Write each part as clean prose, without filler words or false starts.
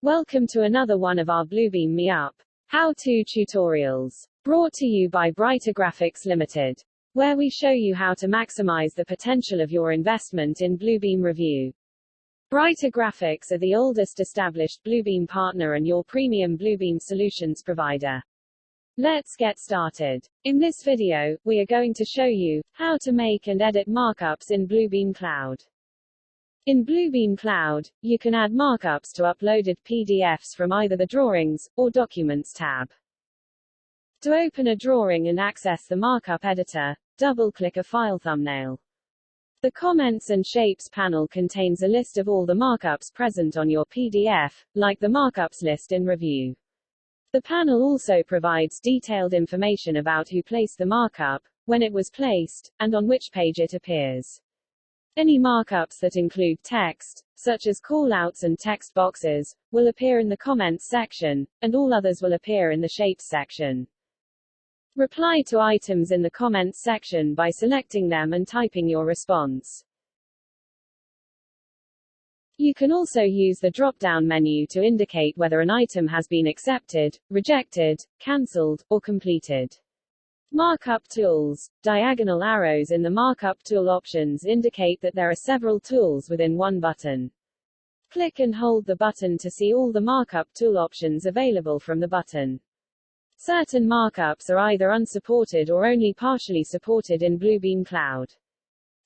Welcome to another one of our Bluebeam Me Up how-to tutorials, brought to you by Brighter Graphics Limited, where we show you how to maximize the potential of your investment in Bluebeam Review. Brighter Graphics are the oldest established Bluebeam partner and your premium Bluebeam solutions provider. Let's get started. In this video, we are going to show you how to make and edit markups in Bluebeam Cloud. In Bluebeam Cloud, you can add markups to uploaded PDFs from either the Drawings or Documents tab. To open a drawing and access the markup editor, double-click a file thumbnail. The Comments and Shapes panel contains a list of all the markups present on your PDF, like the markups list in Review. The panel also provides detailed information about who placed the markup, when it was placed, and on which page it appears. Any markups that include text, such as callouts and text boxes, will appear in the Comments section, and all others will appear in the Shapes section. Reply to items in the Comments section by selecting them and typing your response. You can also use the drop-down menu to indicate whether an item has been accepted, rejected, cancelled, or completed. Markup tools. Diagonal arrows in the markup tool options indicate that there are several tools within one button. Click and hold the button to see all the markup tool options available from the button. Certain markups are either unsupported or only partially supported in Bluebeam Cloud.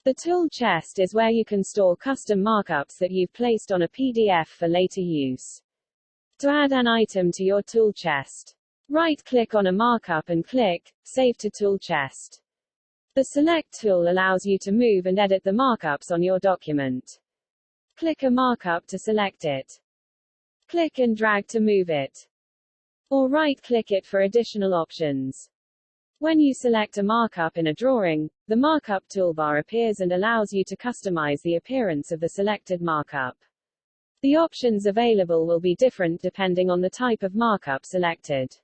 The tool chest is where you can store custom markups that you've placed on a PDF for later use. To add an item to your tool chest, right-click on a markup and click Save to Tool Chest. The Select tool allows you to move and edit the markups on your document. Click a markup to select it. Click and drag to move it. Or right-click it for additional options. When you select a markup in a drawing, the markup toolbar appears and allows you to customize the appearance of the selected markup. The options available will be different depending on the type of markup selected.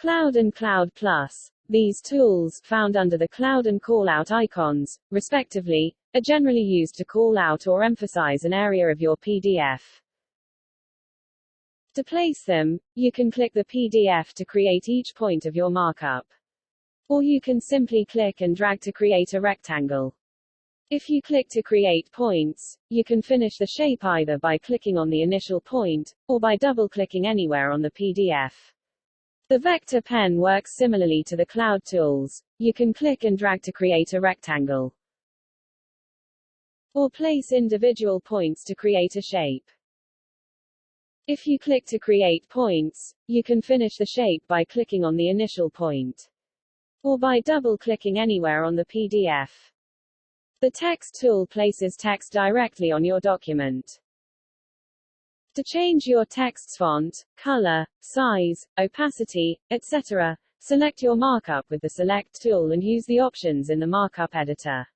Cloud and Cloud Plus. These tools, found under the Cloud and Callout icons, respectively, are generally used to call out or emphasize an area of your PDF. To place them, you can click the PDF to create each point of your markup. Or you can simply click and drag to create a rectangle. If you click to create points, you can finish the shape either by clicking on the initial point, or by double-clicking anywhere on the PDF. The vector pen works similarly to the cloud tools. You can click and drag to create a rectangle, or place individual points to create a shape. If you click to create points, you can finish the shape by clicking on the initial point, or by double-clicking anywhere on the PDF. The text tool places text directly on your document. To change your text's font, color, size, opacity, etc., select your markup with the Select tool and use the options in the markup editor.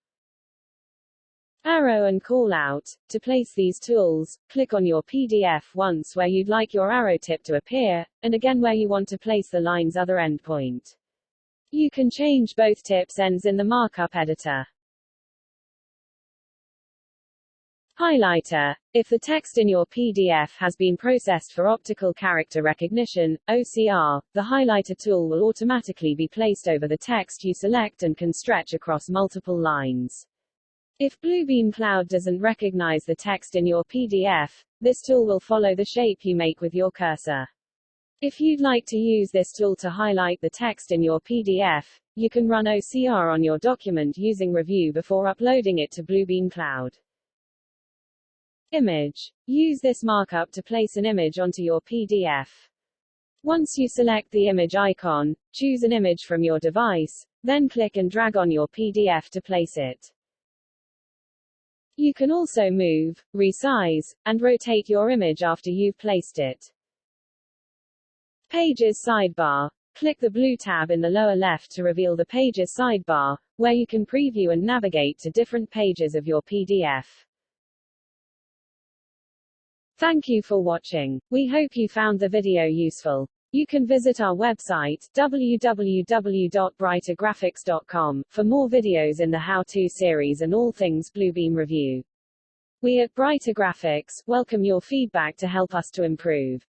Arrow and Callout. To place these tools, click on your PDF once where you'd like your arrow tip to appear, and again where you want to place the line's other endpoint. You can change both tips' ends in the markup editor. Highlighter. If the text in your PDF has been processed for optical character recognition, OCR, the highlighter tool will automatically be placed over the text you select and can stretch across multiple lines. If Bluebeam Cloud doesn't recognize the text in your PDF, this tool will follow the shape you make with your cursor. If you'd like to use this tool to highlight the text in your PDF, you can run OCR on your document using Review before uploading it to Bluebeam Cloud. Image. Use this markup to place an image onto your PDF. Once you select the image icon, choose an image from your device, then click and drag on your PDF to place it. You can also move, resize, and rotate your image after you've placed it. Pages sidebar. Click the blue tab in the lower left to reveal the Pages sidebar, where you can preview and navigate to different pages of your PDF. Thank you for watching. We hope you found the video useful. You can visit our website, www.brightergraphics.com, for more videos in the how-to series and all things Bluebeam Review. We at Brighter Graphics welcome your feedback to help us to improve.